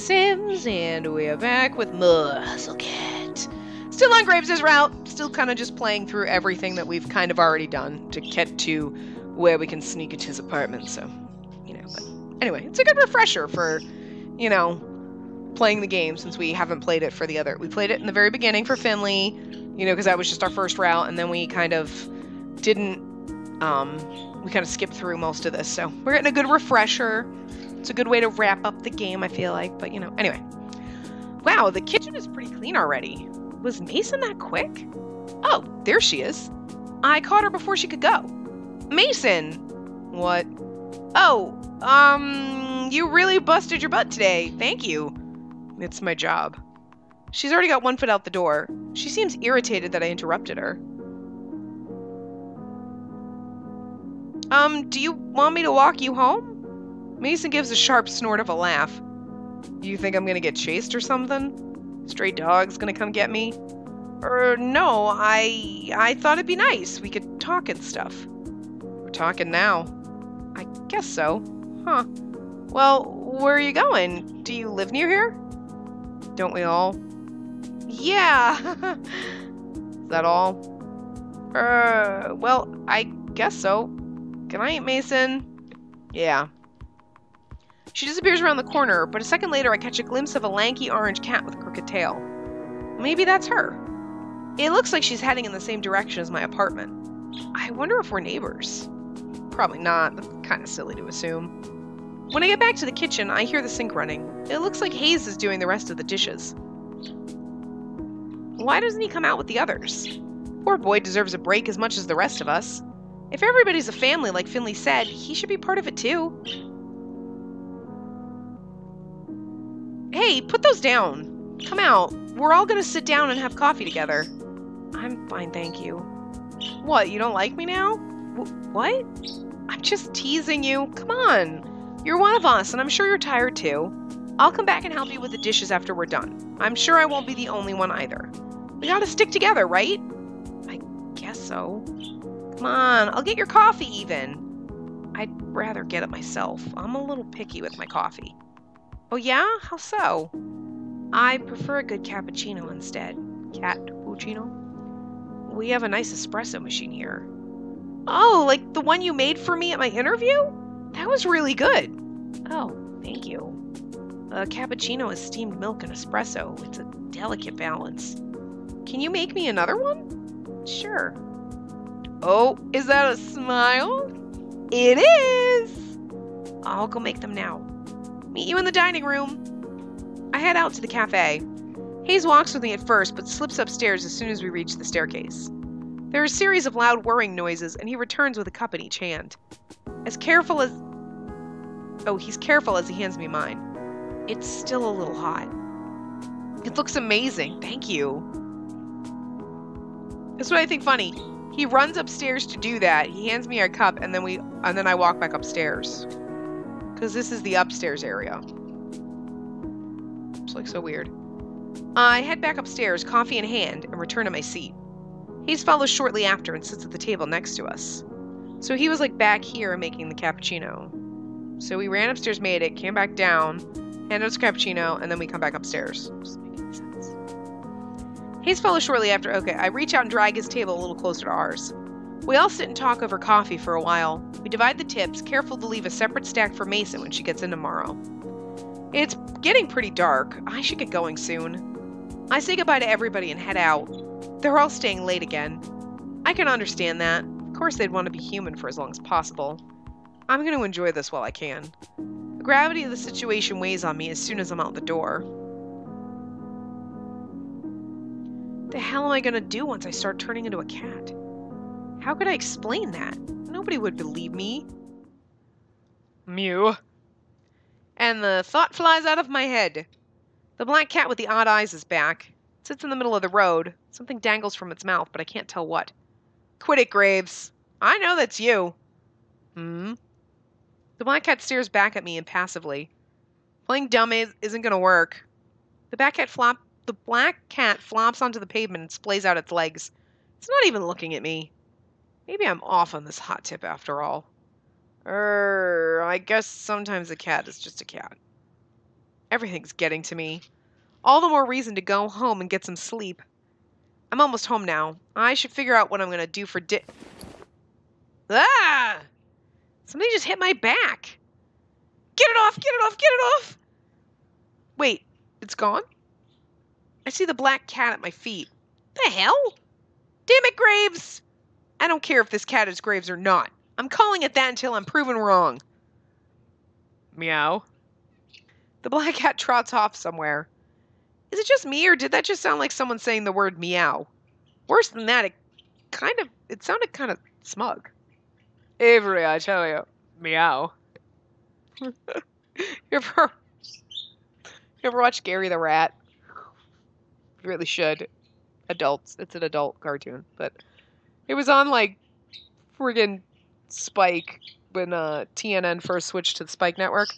Sims, and we're back with Muscle Cat. Still on Graves' route, still kind of just playing through everything that we've kind of already done to get to where we can sneak into his apartment, so, but anyway, it's a good refresher for, playing the game since we haven't played it for the other. We played it in the very beginning for Finley, because that was just our first route, and then we kind of didn't, we kind of skipped through most of this, so we're getting a good refresher. It's a good way to wrap up the game, I feel like, but, anyway. Wow, the kitchen is pretty clean already. Was Mason that quick? Oh, there she is. I caught her before she could go. Mason! What? Oh, you really busted your butt today. Thank you. It's my job. She's already got one foot out the door. She seems irritated that I interrupted her. Do you want me to walk you home? Mason gives a sharp snort of a laugh. You think I'm gonna get chased or something? Stray dog's gonna come get me? No, I thought it'd be nice. We could talk and stuff. We're talking now. I guess so. Huh. Well, where are you going? Do you live near here? Don't we all? Yeah. Is that all? Well, I guess so. Good night, Mason. Yeah. She disappears around the corner, but a second later I catch a glimpse of a lanky orange cat with a crooked tail. Maybe that's her. It looks like she's heading in the same direction as my apartment. I wonder if we're neighbors. Probably not. That's kind of silly to assume. When I get back to the kitchen, I hear the sink running. It looks like Hayes is doing the rest of the dishes. Why doesn't he come out with the others? Poor boy deserves a break as much as the rest of us. If everybody's a family like Finley said, he should be part of it too. Hey, put those down. Come out. We're all gonna sit down and have coffee together. I'm fine, thank you. What, you don't like me now? What? I'm just teasing you. Come on. You're one of us, and I'm sure you're tired too. I'll come back and help you with the dishes after we're done. I'm sure I won't be the only one either. We gotta stick together, right? I guess so. Come on, I'll get your coffee even. I'd rather get it myself. I'm a little picky with my coffee. Oh yeah? How so? I prefer a good cappuccino instead. Cappuccino? We have a nice espresso machine here. Oh, like the one you made for me at my interview? That was really good. Oh, thank you. A cappuccino is steamed milk and espresso. It's a delicate balance. Can you make me another one? Sure. Oh, is that a smile? It is! I'll go make them now. Meet you in the dining room. I head out to the cafe. Hayes walks with me at first, but slips upstairs as soon as we reach the staircase. There are a series of loud whirring noises, and he returns with a cup in each hand. He's careful as he hands me mine. It's still a little hot. It looks amazing, thank you. That's what I think funny. He runs upstairs to do that. He hands me a cup, and then I walk back upstairs. Because this is the upstairs area. It's like so weird. I head back upstairs, coffee in hand, and return to my seat. Hayes follows shortly after and sits at the table next to us. So he was like back here making the cappuccino. So we ran upstairs, made it, came back down, handed us cappuccino, and then we come back upstairs. Doesn't make any sense. Hayes follows shortly after. Okay, I reach out and drag his table a little closer to ours. We all sit and talk over coffee for a while. We divide the tips, careful to leave a separate stack for Mason when she gets in tomorrow. It's getting pretty dark. I should get going soon. I say goodbye to everybody and head out. They're all staying late again. I can understand that. Of course they'd want to be human for as long as possible. I'm going to enjoy this while I can. The gravity of the situation weighs on me as soon as I'm out the door. The hell am I going to do once I start turning into a cat? How could I explain that? Nobody would believe me. Mew. And the thought flies out of my head. The black cat with the odd eyes is back. It sits in the middle of the road. Something dangles from its mouth, but I can't tell what. Quit it, Graves. I know that's you. Hmm? The black cat stares back at me impassively. Playing dumb isn't going to work. The black cat flops onto the pavement and splays out its legs. It's not even looking at me. Maybe I'm off on this hot tip after all. I guess sometimes a cat is just a cat. Everything's getting to me. All the more reason to go home and get some sleep. I'm almost home now. I should figure out what I'm going to do for Ah! Something just hit my back. Get it off! Get it off! Get it off! Wait, it's gone? I see the black cat at my feet. The hell? Damn it, Graves! I don't care if this cat is Graves or not. I'm calling it that until I'm proven wrong. Meow. The black cat trots off somewhere. Is it just me, or did that just sound like someone saying the word meow? Worse than that, it sounded kind of smug. Avery, I tell you, meow. You ever watch Gary the Rat? You really should. Adults. It's an adult cartoon, but it was on like friggin' Spike when TNN first switched to the Spike network,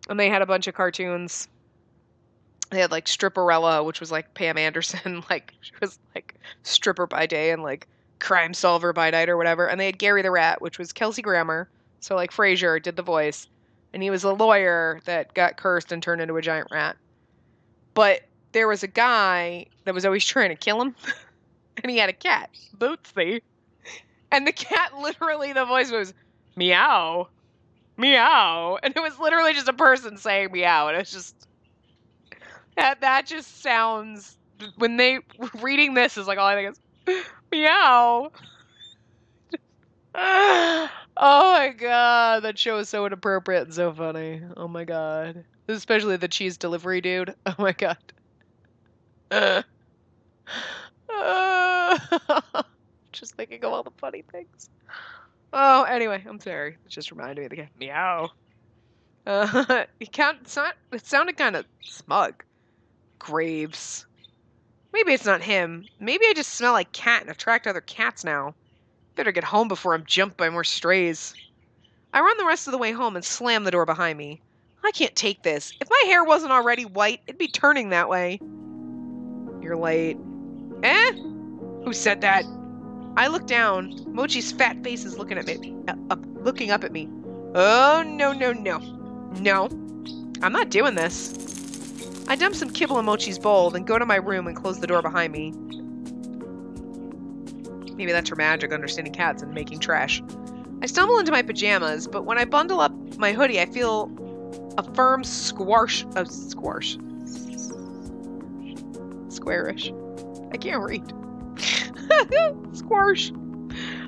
and they had a bunch of cartoons. They had like Stripperella, which was like Pam Anderson, like she was like stripper by day and like crime solver by night or whatever. And they had Gary the Rat, which was Kelsey Grammer, so like Frasier did the voice, and he was a lawyer that got cursed and turned into a giant rat. But there was a guy that was always trying to kill him, and he had a cat, Bootsy. And the cat, literally, the voice was, meow, meow. And it was literally just a person saying meow. And it's just, that just sounds, when they, reading this is like, all I think is, meow. Oh my god, that show is so inappropriate and so funny. Oh my god. Especially the cheese delivery dude. Oh my god. Just thinking of all the funny things. Oh, anyway, I'm sorry. It just reminded me of the guy. Meow. It sounded kind of smug. Graves. Maybe it's not him. Maybe I just smell like cat and attract other cats now. Better get home before I'm jumped by more strays. I run the rest of the way home and slam the door behind me. I can't take this. If my hair wasn't already white, it'd be turning that way. You're late. Eh? Who said that? I look down. Mochi's fat face is looking at me, looking up at me. Oh, no, no, no. No. I'm not doing this. I dump some kibble in Mochi's bowl, then go to my room and close the door behind me. Maybe that's her magic, understanding cats and making trash. I stumble into my pajamas, but when I bundle up my hoodie, I feel a firm squarish. Squarish. I can't read. Squash.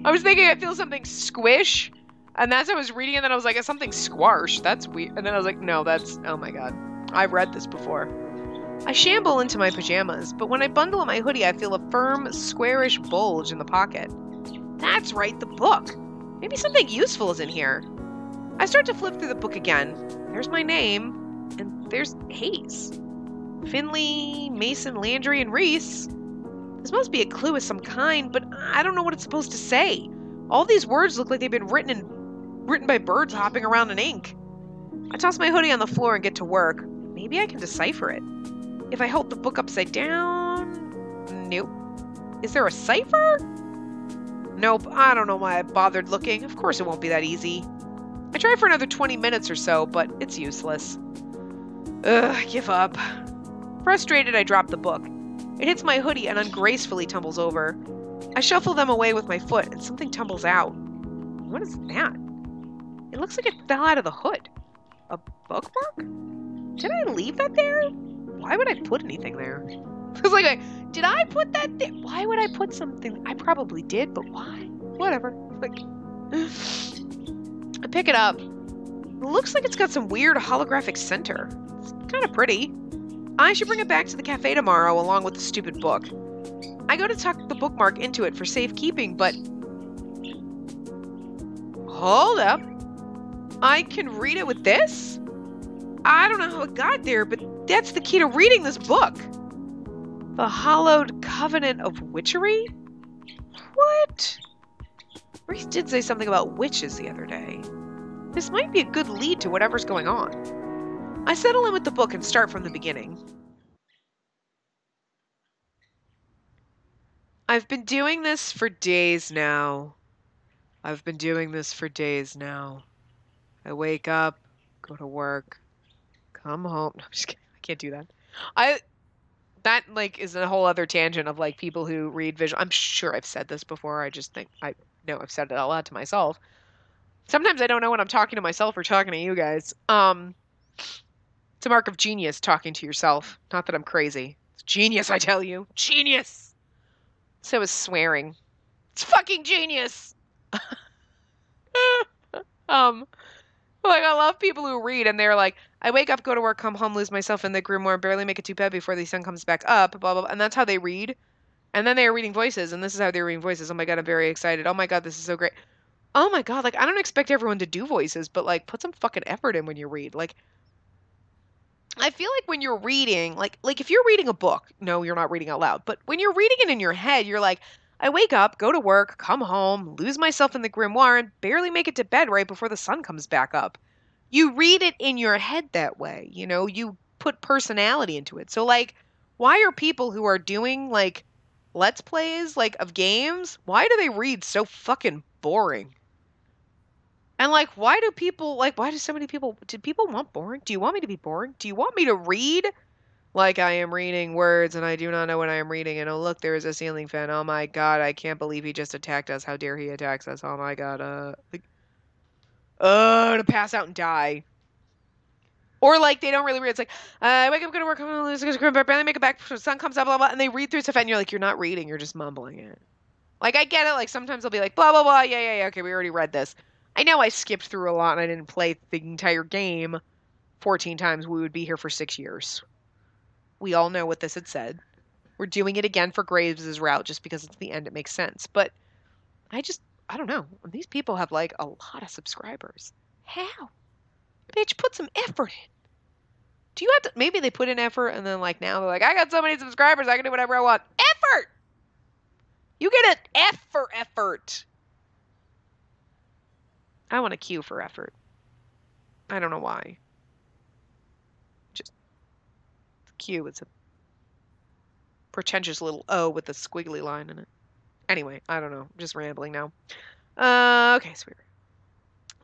I was thinking I feel something squish, and as I was reading it, then I was like, something squash. That's weird. And then I was like, no, that's, oh my god. I've read this before. I shamble into my pajamas, but when I bundle up my hoodie, I feel a firm, squarish bulge in the pocket. That's right, the book. Maybe something useful is in here. I start to flip through the book again. There's my name, and there's Hayes. Finley, Mason, Landry, and Reese. This must be a clue of some kind, but I don't know what it's supposed to say. All these words look like they've been written by birds hopping around in ink. I toss my hoodie on the floor and get to work. Maybe I can decipher it. If I hold the book upside down... Nope. Is there a cipher? Nope, I don't know why I bothered looking. Of course it won't be that easy. I try for another 20 minutes or so, but it's useless. Ugh, give up. Frustrated, I drop the book. It hits my hoodie and ungracefully tumbles over. I shuffle them away with my foot, and something tumbles out. What is that? It looks like it fell out of the hood. A bookmark? Did I leave that there? Why would I put anything there? I was like, did I put that there? Why would I put something? I probably did, but why? Whatever. Like, I pick it up. It looks like it's got some weird holographic center. It's kind of pretty. I should bring it back to the cafe tomorrow along with the stupid book. I go to tuck the bookmark into it for safekeeping, but... Hold up. I can read it with this? I don't know how it got there, but that's the key to reading this book. The Hallowed Covenant of Witchery? What? Reese did say something about witches the other day. This might be a good lead to whatever's going on. I settle in with the book and start from the beginning. I've been doing this for days now. I've been doing this for days now. I wake up, go to work, come home. No, I'm just kidding. I can't do that. That, like, is a whole other tangent of, like, people who read visual. I'm sure I've said this before. I just think I know I've said it out loud to myself. Sometimes I don't know when I'm talking to myself or talking to you guys. It's a mark of genius talking to yourself. Not that I'm crazy. It's genius, I tell you. Genius! So is swearing. It's fucking genius! Like, I love people who read and they're like, I wake up, go to work, come home, lose myself in the grimoire, barely make it to bed before the sun comes back up, blah, blah, blah. And that's how they read. And then they are reading voices, and this is how they're reading voices. Oh my God, I'm very excited. Oh my God, this is so great. Oh my God, like, I don't expect everyone to do voices, but, like, put some fucking effort in when you read. Like, I feel like when you're reading, like if you're reading a book, no, you're not reading out loud, but when you're reading it in your head, you're like, I wake up, go to work, come home, lose myself in the grimoire, and barely make it to bed right before the sun comes back up. You read it in your head that way, you know, you put personality into it. So, like, why are people who are doing, like, Let's Plays, like, of games, why do they read so fucking boring? And, like, why do so many people, do people want boring? Do you want me to be boring? Do you want me to read like I am reading words and I do not know what I am reading? And, oh, look, there is a ceiling fan. Oh, my God, I can't believe he just attacked us. How dare he attacks us? Oh, my God, to pass out and die. Or, like, they don't really read. It's like, I wake up, go to work, barely make it back, the sun comes up, blah, blah, and they read through stuff, and you're like, you're not reading, you're just mumbling it. Like, I get it. Like, sometimes I'll be like, blah, blah, blah, yeah, okay, we already read this. I know I skipped through a lot and I didn't play the entire game 14 times. We would be here for 6 years. We all know what this had said. We're doing it again for Graves' route just because it's the end. It makes sense. But I don't know. These people have, like, a lot of subscribers. How? Bitch, put some effort in. Do you have to, maybe they put in effort and then, like, now they're like, I got so many subscribers, I can do whatever I want. Effort! You get an F for effort. I want a Q for effort. I don't know why. Just Q. It's a pretentious little O with a squiggly line in it. Anyway, I don't know. I'm just rambling now. Okay, sweetie.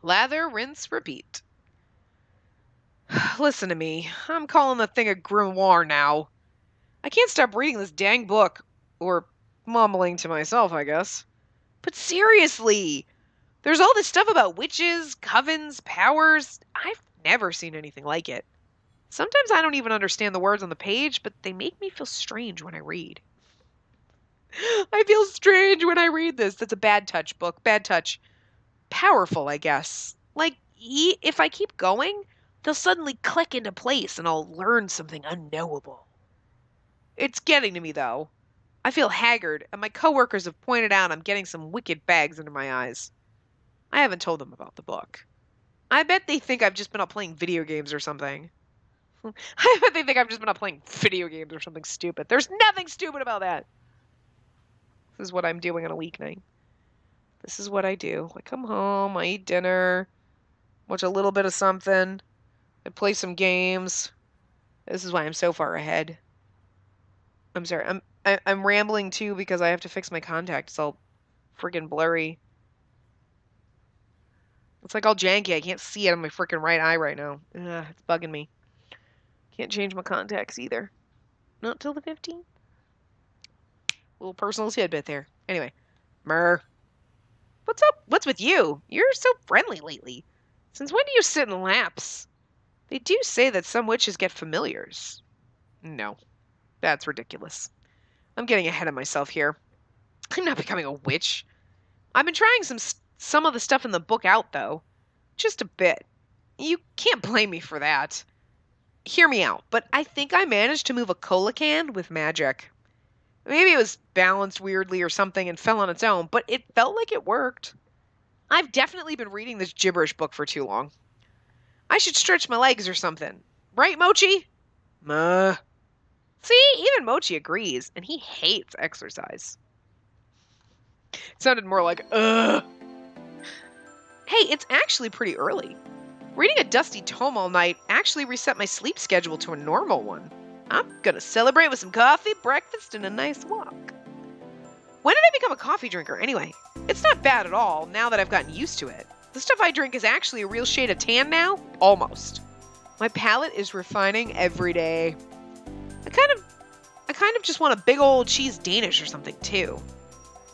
Lather, rinse, repeat. Listen to me. I'm calling the thing a grimoire now. I can't stop reading this dang book. Or mumbling to myself, I guess. But seriously, there's all this stuff about witches, covens, powers. I've never seen anything like it. Sometimes I don't even understand the words on the page, but they make me feel strange when I read. I feel strange when I read this. That's a bad touch book. Bad touch. Powerful, I guess. Like, if I keep going, they'll suddenly click into place and I'll learn something unknowable. It's getting to me, though. I feel haggard, and my coworkers have pointed out I'm getting some wicked bags under my eyes. I haven't told them about the book. I bet they think I've just been up playing video games or something. I bet they think I've just been up playing video games or something stupid. There's nothing stupid about that. This is what I'm doing on a weeknight. This is what I do. I come home, I eat dinner, watch a little bit of something, I play some games. This is why I'm so far ahead. I'm sorry. I'm rambling too because I have to fix my contact. It's all friggin' blurry. It's like all janky. I can't see it on my freaking right eye right now. Ugh, it's bugging me. Can't change my contacts either. Not till the 15th. Little personal tidbit there. Anyway. Myrrh. What's up? What's with you? You're so friendly lately. Since when do you sit in laps? They do say that some witches get familiars. No. That's ridiculous. I'm getting ahead of myself here. I'm not becoming a witch. I've been trying some of the stuff in the book out, though. Just a bit. You can't blame me for that. Hear me out, but I think I managed to move a cola can with magic. Maybe it was balanced weirdly or something and fell on its own, but it felt like it worked. I've definitely been reading this gibberish book for too long. I should stretch my legs or something. Right, Mochi? See, even Mochi agrees, and he hates exercise. It sounded more like, ugh. Hey, it's actually pretty early. Reading a dusty tome all night actually reset my sleep schedule to a normal one. I'm gonna celebrate with some coffee, breakfast, and a nice walk. When did I become a coffee drinker, anyway? It's not bad at all, now that I've gotten used to it. The stuff I drink is actually a real shade of tan now? Almost. My palate is refining every day. I kind of just want a big old cheese Danish or something too.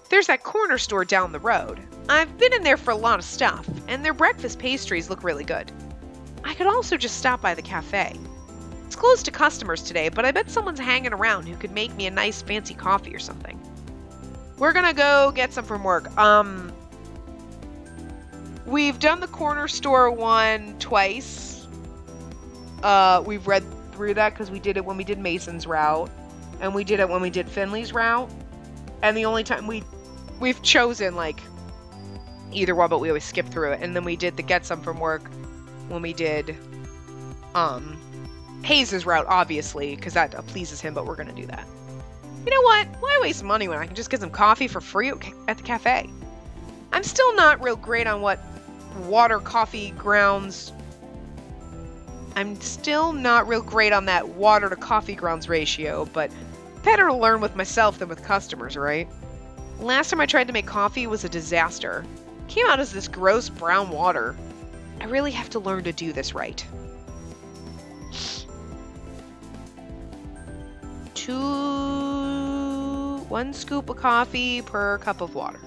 There's that corner store down the road. I've been in there for a lot of stuff, and their breakfast pastries look really good. I could also just stop by the cafe. It's closed to customers today, but I bet someone's hanging around who could make me a nice fancy coffee or something. We're gonna go get some from work. We've done the corner store one twice. We've read through that because we did it when we did Mason's route, and we did it when we did Finley's route. And the only time we've chosen like either one, but we always skip through it. And then we did the get some from work when we did Hayes's route, obviously, because that pleases him, but we're gonna do that. You know what? Why waste money when I can just get some coffee for free at the cafe? I'm still not real great on what water coffee grounds. I'm still not real great on that water to coffee grounds ratio, but better to learn with myself than with customers, right? Last time I tried to make coffee was a disaster. It came out as this gross brown water. I really have to learn to do this right. 1 scoop of coffee per cup of water.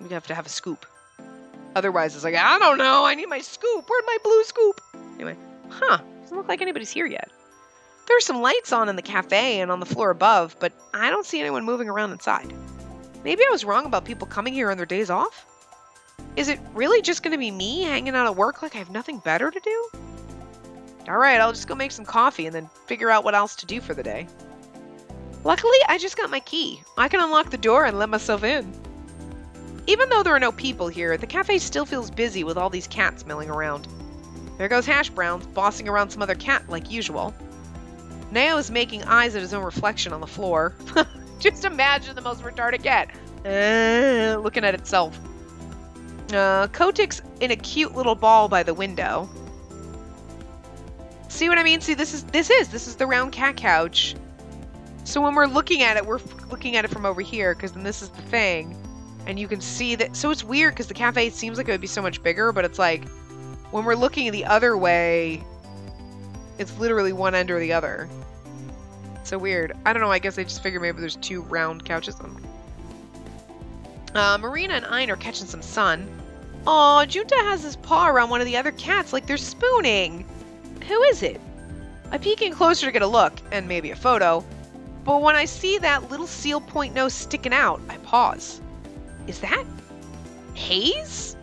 We have to have a scoop. Otherwise, it's like, I don't know, I need my scoop. Where'd my blue scoop? Anyway, doesn't look like anybody's here yet. There's some lights on in the cafe and on the floor above, but I don't see anyone moving around inside. Maybe I was wrong about people coming here on their days off? Is it really just going to be me hanging out at work like I have nothing better to do? Alright, I'll just go make some coffee and then figure out what else to do for the day. Luckily, I just got my key. I can unlock the door and let myself in. Even though there are no people here, the cafe still feels busy with all these cats milling around. There goes Hash Browns, bossing around some other cat like usual. Neo is making eyes at his own reflection on the floor. Just imagine the most retarded cat. Looking at itself. Kotick's in a cute little ball by the window. See what I mean? See, this is the round cat couch. So when we're looking at it from over here, because then this is the thing. And you can see that, so it's weird because the cafe seems like it would be so much bigger, but it's like, when we're looking the other way, it's literally one end or the other. So weird. I don't know, I guess I just figured maybe there's 2 round couches. Marina and Ein are catching some sun. Aw, Junta has his paw around one of the other cats like they're spooning. Who is it? I peek in closer to get a look, and maybe a photo, but when I see that little seal point nose sticking out, I pause. Is that Hayes?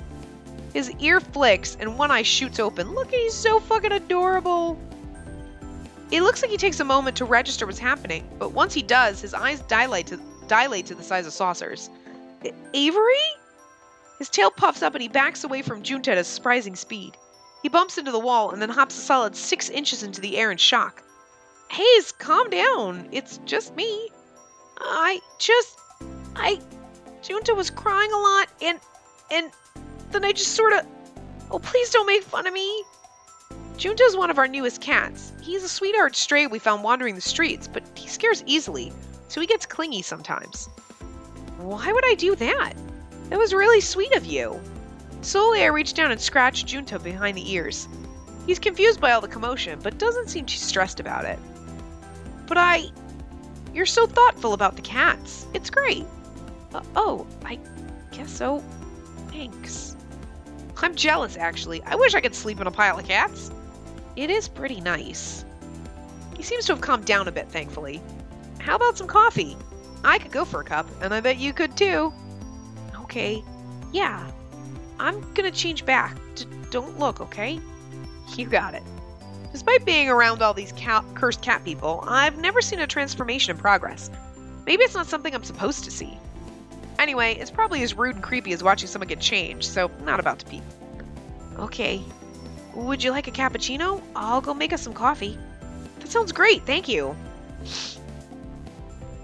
His ear flicks and one eye shoots open. Look, he's so fucking adorable. It looks like he takes a moment to register what's happening, but once he does, his eyes dilate to the size of saucers. Avery? His tail puffs up and he backs away from Junta at a surprising speed. He bumps into the wall and then hops a solid 6 inches into the air in shock. Hayes, calm down. It's just me. Junta was crying a lot, and then I just sort of... Oh, please don't make fun of me. Junta's one of our newest cats. He's a sweetheart stray we found wandering the streets, but he scares easily, so he gets clingy sometimes. Why would I do that? That was really sweet of you. Slowly, I reach down and scratch Junta behind the ears. He's confused by all the commotion, but doesn't seem too stressed about it. But you're so thoughtful about the cats. It's great. Oh, I guess so. Thanks. I'm jealous, actually. I wish I could sleep in a pile of cats. It is pretty nice. He seems to have calmed down a bit, thankfully. How about some coffee? I could go for a cup, and I bet you could too. Okay. Yeah. I'm gonna change back. Don't look, okay? You got it. Despite being around all these cursed cat people, I've never seen a transformation in progress. Maybe it's not something I'm supposed to see. Anyway, it's probably as rude and creepy as watching someone get changed, so not about to peep. Okay. Would you like a cappuccino? I'll go make us some coffee. That sounds great, thank you.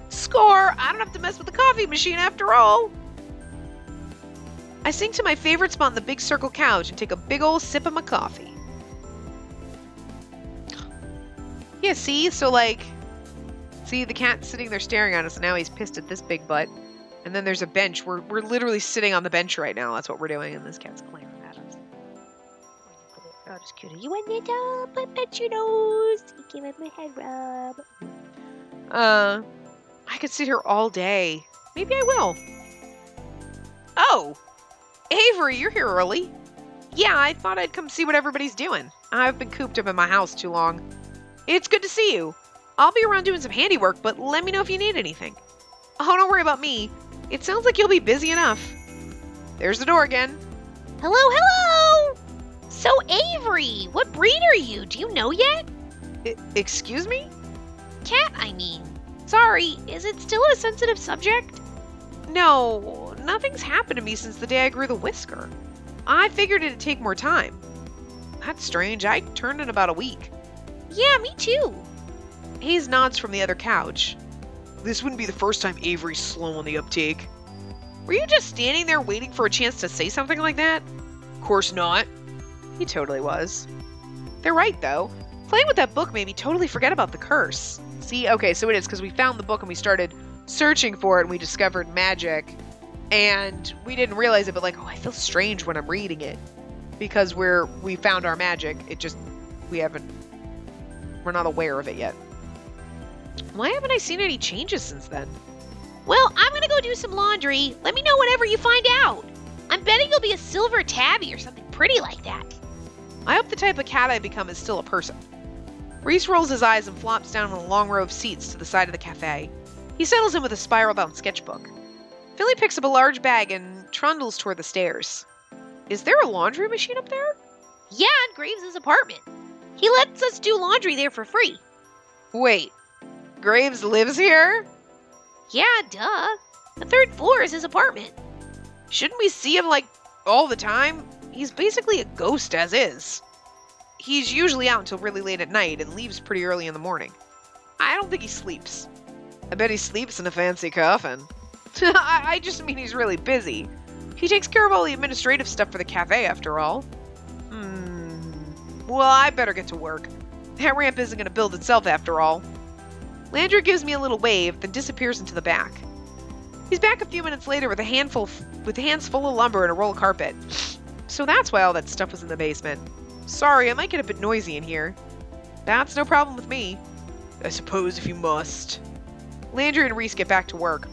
Score! I don't have to mess with the coffee machine after all! I sink to my favorite spot on the big circle couch and take a big ol' sip of my coffee. Yeah, see? So, like... See, the cat's sitting there staring at us, and now he's pissed at this big butt. And then there's a bench. We're literally sitting on the bench right now. That's what we're doing, and this cat's glaring at us. Scooter, you want it up? I pet your nose. Give it my head rub. I could sit here all day. Maybe I will. Oh, Avery, you're here early. Yeah, I thought I'd come see what everybody's doing. I've been cooped up in my house too long. It's good to see you. I'll be around doing some handiwork, but let me know if you need anything. Oh, don't worry about me. It sounds like you'll be busy enough. There's the door again. Hello, hello! So, Avery, what breed are you? Do you know yet? Excuse me? Cat, I mean. Sorry, is it still a sensitive subject? No, nothing's happened to me since the day I grew the whisker. I figured it'd take more time. That's strange. I turned in about a week. Yeah, me too. Hayes nods from the other couch. This wouldn't be the first time Avery's slow on the uptake. Were you just standing there waiting for a chance to say something like that? Of course not. He totally was. They're right, though. Playing with that book made me totally forget about the curse. See, okay, so it is because we found the book and we started searching for it and we discovered magic. And we didn't realize it, but like, oh, I feel strange when I'm reading it. Because we found our magic. We're not aware of it yet. Why haven't I seen any changes since then? Well, I'm gonna go do some laundry. Let me know whatever you find out. I'm betting you'll be a silver tabby or something pretty like that. I hope the type of cat I become is still a person. Reese rolls his eyes and flops down on a long row of seats to the side of the cafe. He settles in with a spiral-bound sketchbook. Philly picks up a large bag and trundles toward the stairs. Is there a laundry machine up there? Yeah, in Graves' apartment. He lets us do laundry there for free. Wait, Graves lives here? Yeah, duh. The 3rd floor is his apartment. Shouldn't we see him, like, all the time? He's basically a ghost as is. He's usually out until really late at night and leaves pretty early in the morning. I don't think he sleeps. I bet he sleeps in a fancy coffin. I just mean he's really busy. He takes care of all the administrative stuff for the cafe, after all. Well, I better get to work. That ramp isn't going to build itself, after all. Landry gives me a little wave, then disappears into the back. He's back a few minutes later with hands full of lumber and a roll of carpet. So that's why all that stuff was in the basement. Sorry, I might get a bit noisy in here. That's no problem with me. I suppose if you must. Landry and Reese get back to work.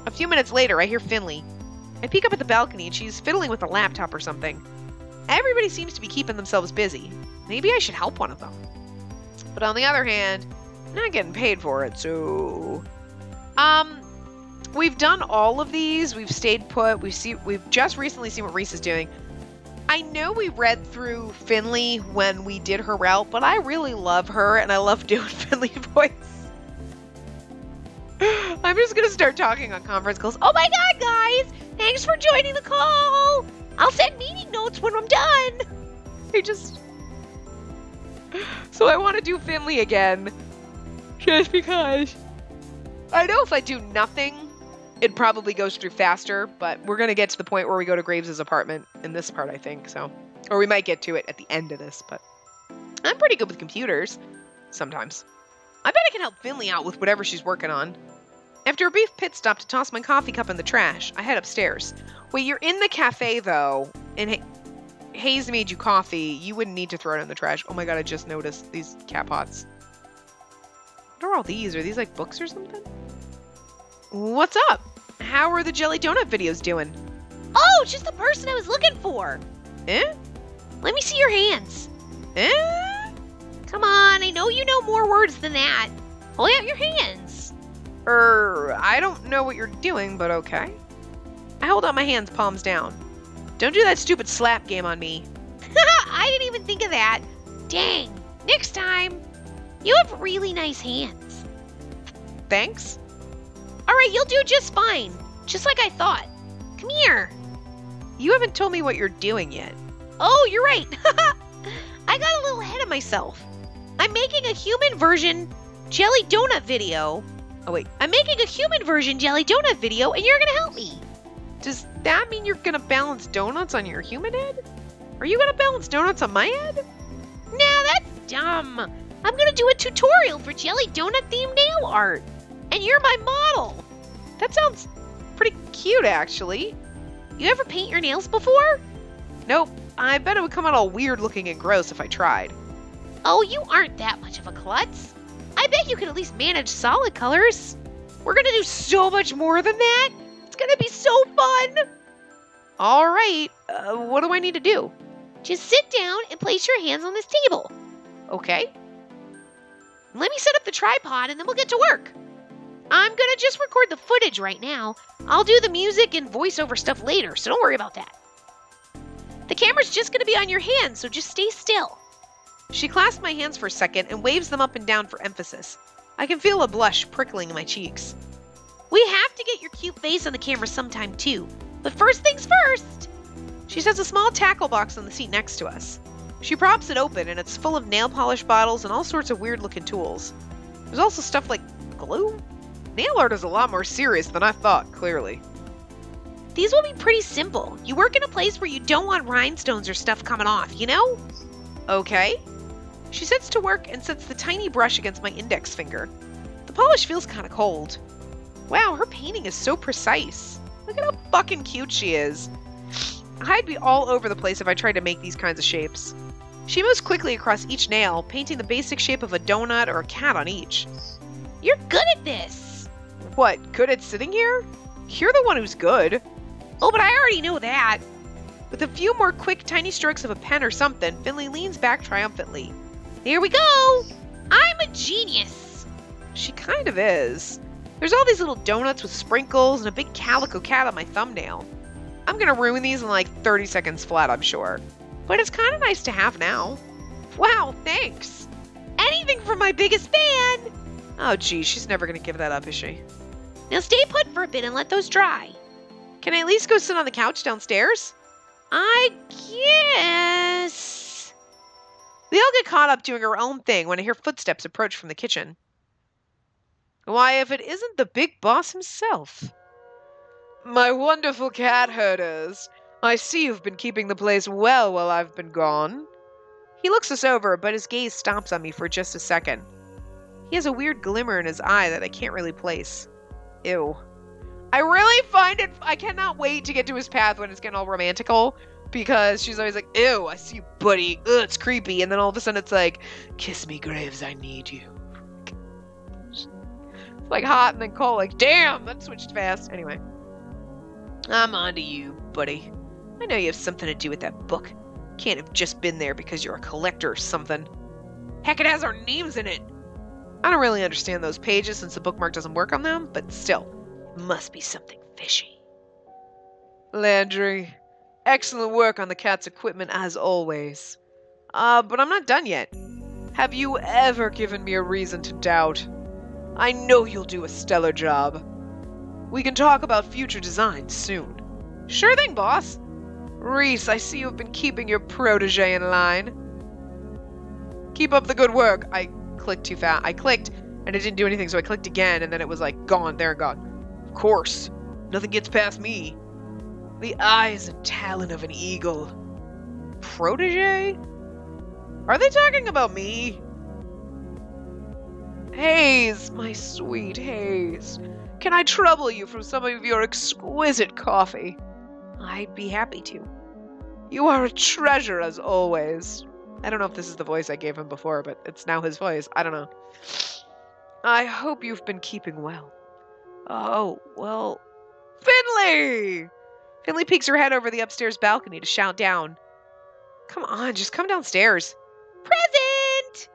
A few minutes later, I hear Finley. I peek up at the balcony and she's fiddling with a laptop or something. Everybody seems to be keeping themselves busy. Maybe I should help one of them. But on the other hand, I'm not getting paid for it, so... We've done all of these. We've stayed put. We've just recently seen what Reese is doing. I know we read through Finley when we did her route, but I really love her, and I love doing Finley voice. I'm just going to start talking on conference calls. Oh my god, guys! Thanks for joining the call! I'll send meeting notes when I'm done! So I want to do Finley again. Just because. I know if I do nothing, it probably goes through faster, but we're going to get to the point where we go to Graves' apartment in this part, I think, so. Or we might get to it at the end of this, but I'm pretty good with computers. Sometimes. I bet I can help Finley out with whatever she's working on. After a brief pit stop to toss my coffee cup in the trash, I head upstairs. Wait, you're in the cafe, though, and Hayes made you coffee. You wouldn't need to throw it in the trash. Oh my god, I just noticed these cat pots. What are all these? Are these like books or something? What's up? How are the jelly donut videos doing? Oh, it's just the person I was looking for. Eh? Let me see your hands. Eh? Come on, I know you know more words than that. Hold out your hands. I don't know what you're doing, but okay. I hold out my hands, palms down. Don't do that stupid slap game on me. I didn't even think of that. Dang. Next time. You have really nice hands. Thanks. Alright, you'll do just fine. Just like I thought. Come here. You haven't told me what you're doing yet. Oh, you're right. I got a little ahead of myself. I'm making a human version jelly donut video. Oh, wait. I'm making a human version jelly donut video, and you're gonna help me. Does that mean you're gonna balance donuts on your human head? Are you gonna balance donuts on my head? Nah, that's dumb. I'm gonna do a tutorial for jelly donut themed nail art. And you're my model. That sounds pretty cute, actually. You ever paint your nails before? Nope. I bet it would come out all weird looking and gross if I tried. Oh, you aren't that much of a klutz. I bet you could at least manage solid colors. We're gonna do so much more than that. It's gonna be so fun. All right, what do I need to do? Just sit down and place your hands on this table. Okay. Let me set up the tripod and then we'll get to work. I'm gonna just record the footage right now. I'll do the music and voiceover stuff later, so don't worry about that. The camera's just gonna be on your hands, so just stay still. She clasps my hands for a second and waves them up and down for emphasis. I can feel a blush prickling in my cheeks. We have to get your cute face on the camera sometime too. But first things first. She sets a small tackle box on the seat next to us. She props it open and it's full of nail polish bottles and all sorts of weird looking tools. There's also stuff like glue? Nail art is a lot more serious than I thought, clearly. These will be pretty simple. You work in a place where you don't want rhinestones or stuff coming off, you know? Okay. She sets to work and sets the tiny brush against my index finger. The polish feels kind of cold. Wow, her painting is so precise. Look at how fucking cute she is. I'd be all over the place if I tried to make these kinds of shapes. She moves quickly across each nail, painting the basic shape of a donut or a cat on each. You're good at this. What, good at sitting here? You're the one who's good. Oh, but I already know that. With a few more quick, tiny strokes of a pen or something, Finley leans back triumphantly. There we go. I'm a genius. She kind of is. There's all these little donuts with sprinkles and a big calico cat on my thumbnail. I'm gonna ruin these in like 30 seconds flat, I'm sure. But it's kind of nice to have now. Wow, thanks. Anything for my biggest fan. Oh geez, she's never gonna give that up, is she? Now stay put for a bit and let those dry. Can I at least go sit on the couch downstairs? I guess. We all get caught up doing our own thing when I hear footsteps approach from the kitchen. Why, if it isn't the big boss himself. My wonderful cat herders. I see you've been keeping the place well while I've been gone. He looks us over, but his gaze stops on me for just a second. He has a weird glimmer in his eye that I can't really place. Ew. I really find it... I cannot wait to get to his path when it's getting all romantical, because she's always like, ew, I see you, buddy. Ugh, it's creepy. And then all of a sudden it's like, kiss me, Graves, I need you. It's like hot and then cold. Like, damn, that switched fast. Anyway. I'm on to you, buddy. I know you have something to do with that book. Can't have just been there because you're a collector or something. Heck, it has our names in it. I don't really understand those pages since the bookmark doesn't work on them, but still, must be something fishy. Landry, excellent work on the cat's equipment as always. But I'm not done yet. Have you ever given me a reason to doubt? I know you'll do a stellar job. We can talk about future designs soon. Sure thing, boss. Reese, I see you've been keeping your protege in line. Keep up the good work. I clicked too fast. I clicked, and it didn't do anything, so I clicked again, and then it was like, gone, there and gone. Of course. Nothing gets past me. The eyes and talon of an eagle. Protege? Are they talking about me? Hayes, my sweet Hayes. Can I trouble you from some of your exquisite coffee? I'd be happy to. You are a treasure as always. I don't know if this is the voice I gave him before, but it's now his voice. I don't know. I hope you've been keeping well. Oh, well... Finley! Finley peeks her head over the upstairs balcony to shout down. Come on, just come downstairs. Present!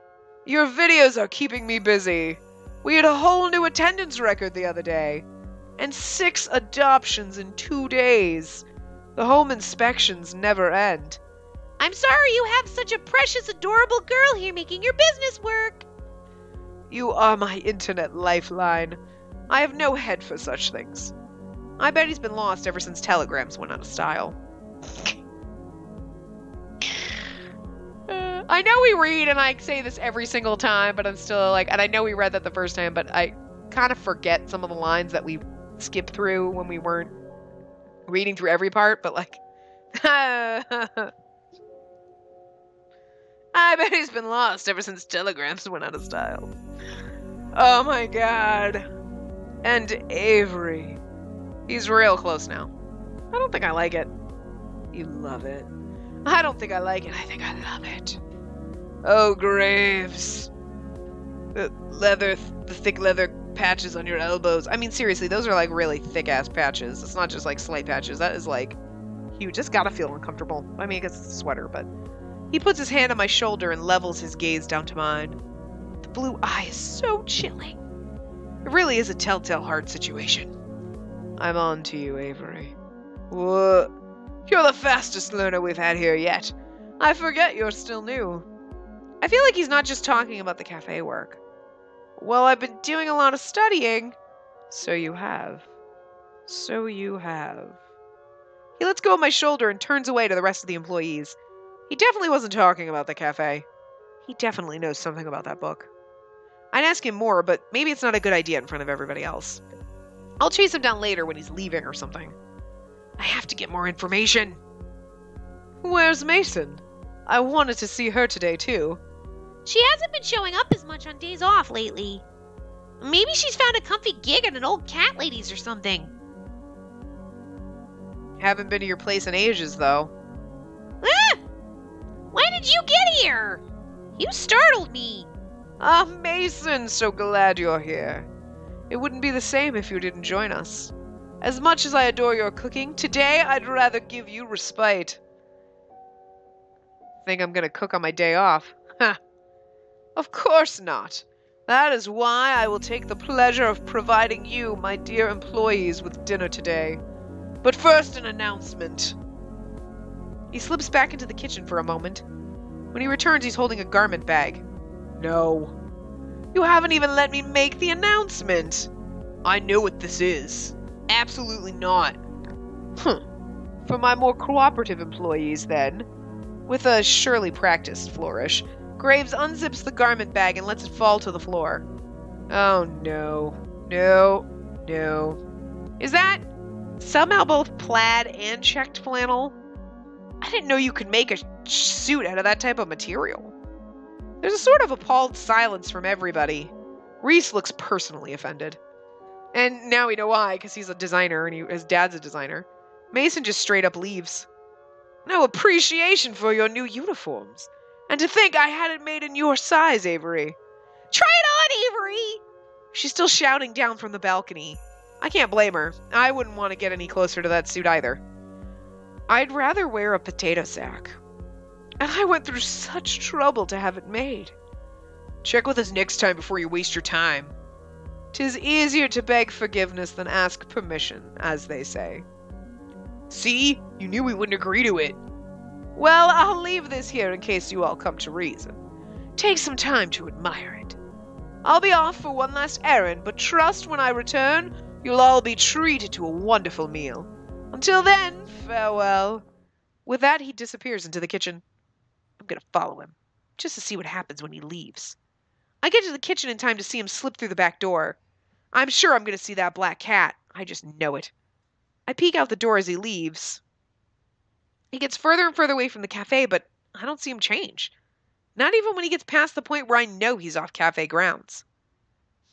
Your videos are keeping me busy. We had a whole new attendance record the other day. And 6 adoptions in 2 days. The home inspections never end. I'm sorry you have such a precious, adorable girl here making your business work. You are my internet lifeline. I have no head for such things. I bet he's been lost ever since telegrams went out of style. I know we read, and I say this every single time, but I'm still like, and I know we read that the first time, but I kind of forget some of the lines that we skipped through when we weren't reading through every part, but like, I bet he's been lost ever since telegrams went out of style. Oh my god. And Avery. He's real close now. I don't think I like it. You love it. I don't think I like it. I think I love it. Oh, Graves. The thick leather patches on your elbows. I mean, seriously, those are like really thick-ass patches. It's not just like slight patches. That is like huge. It's gotta feel uncomfortable. I mean, I guess it's a sweater, but... He puts his hand on my shoulder and levels his gaze down to mine. The blue eye is so chilling. It really is a telltale heart situation. I'm on to you, Avery. What? You're the fastest learner we've had here yet. I forget you're still new. I feel like he's not just talking about the cafe work. Well, I've been doing a lot of studying. So you have. So you have. He lets go of my shoulder and turns away to the rest of the employees. He definitely wasn't talking about the cafe. He definitely knows something about that book. I'd ask him more, but maybe it's not a good idea in front of everybody else. I'll chase him down later when he's leaving or something. I have to get more information. Where's Mason? I wanted to see her today, too. She hasn't been showing up as much on days off lately. Maybe she's found a comfy gig at an old cat lady's or something. Haven't been to your place in ages, though. Ah! When did you get here? You startled me. Ah, Mason, so glad you're here. It wouldn't be the same if you didn't join us. As much as I adore your cooking, today I'd rather give you respite. Think I'm gonna cook on my day off? Ha! Of course not. That is why I will take the pleasure of providing you, my dear employees, with dinner today. But first, an announcement. He slips back into the kitchen for a moment. When he returns, he's holding a garment bag. No. You haven't even let me make the announcement. I know what this is. Absolutely not. For my more cooperative employees, then. With a surely practiced flourish, Graves unzips the garment bag and lets it fall to the floor. Oh no. No. No. Is that somehow both plaid and checked flannel? I didn't know you could make a suit out of that type of material. There's a sort of appalled silence from everybody. Reese looks personally offended. And now we know why, because he's a designer and his dad's a designer. Mason just straight up leaves. No appreciation for your new uniforms. And to think I had it made in your size, Avery. Try it on, Avery! She's still shouting down from the balcony. I can't blame her. I wouldn't want to get any closer to that suit either. I'd rather wear a potato sack. And I went through such trouble to have it made. Check with us next time before you waste your time. 'Tis easier to beg forgiveness than ask permission, as they say. See? You knew we wouldn't agree to it. Well, I'll leave this here in case you all come to reason. Take some time to admire it. I'll be off for one last errand, but trust when I return, you'll all be treated to a wonderful meal. Until then, farewell. With that, he disappears into the kitchen. I'm gonna follow him, just to see what happens when he leaves. I get to the kitchen in time to see him slip through the back door. I'm sure I'm gonna see that black cat. I just know it. I peek out the door as he leaves. He gets further and further away from the cafe, but I don't see him change. Not even when he gets past the point where I know he's off cafe grounds.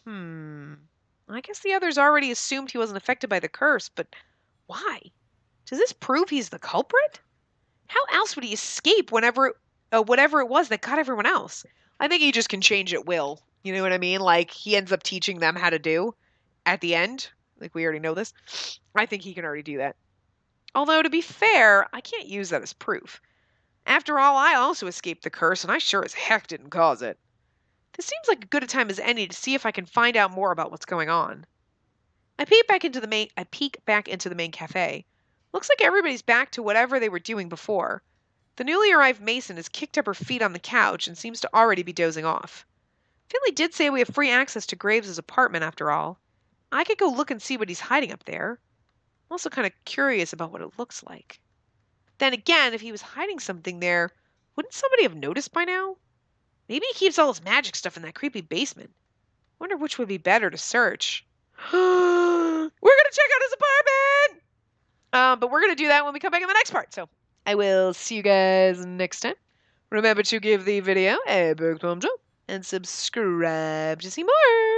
I guess the others already assumed he wasn't affected by the curse, but why? Does this prove he's the culprit? How else would he escape whatever it was that got everyone else? I think he just can change at will. You know what I mean? Like, he ends up teaching them how to do at the end. Like, we already know this. I think he can already do that. Although, to be fair, I can't use that as proof. After all, I also escaped the curse, and I sure as heck didn't cause it. This seems like as good a time as any to see if I can find out more about what's going on. I peek back into the main cafe. Looks like everybody's back to whatever they were doing before. The newly arrived Mason has kicked up her feet on the couch and seems to already be dozing off. Finley did say we have free access to Graves' apartment after all. I could go look and see what he's hiding up there. I'm also kind of curious about what it looks like. Then again, if he was hiding something there, wouldn't somebody have noticed by now? Maybe he keeps all his magic stuff in that creepy basement. Wonder which would be better to search. We're gonna check out his apartment! But we're gonna do that when we come back in the next part, so I will see you guys next time. Remember to give the video a big thumbs up and subscribe to see more.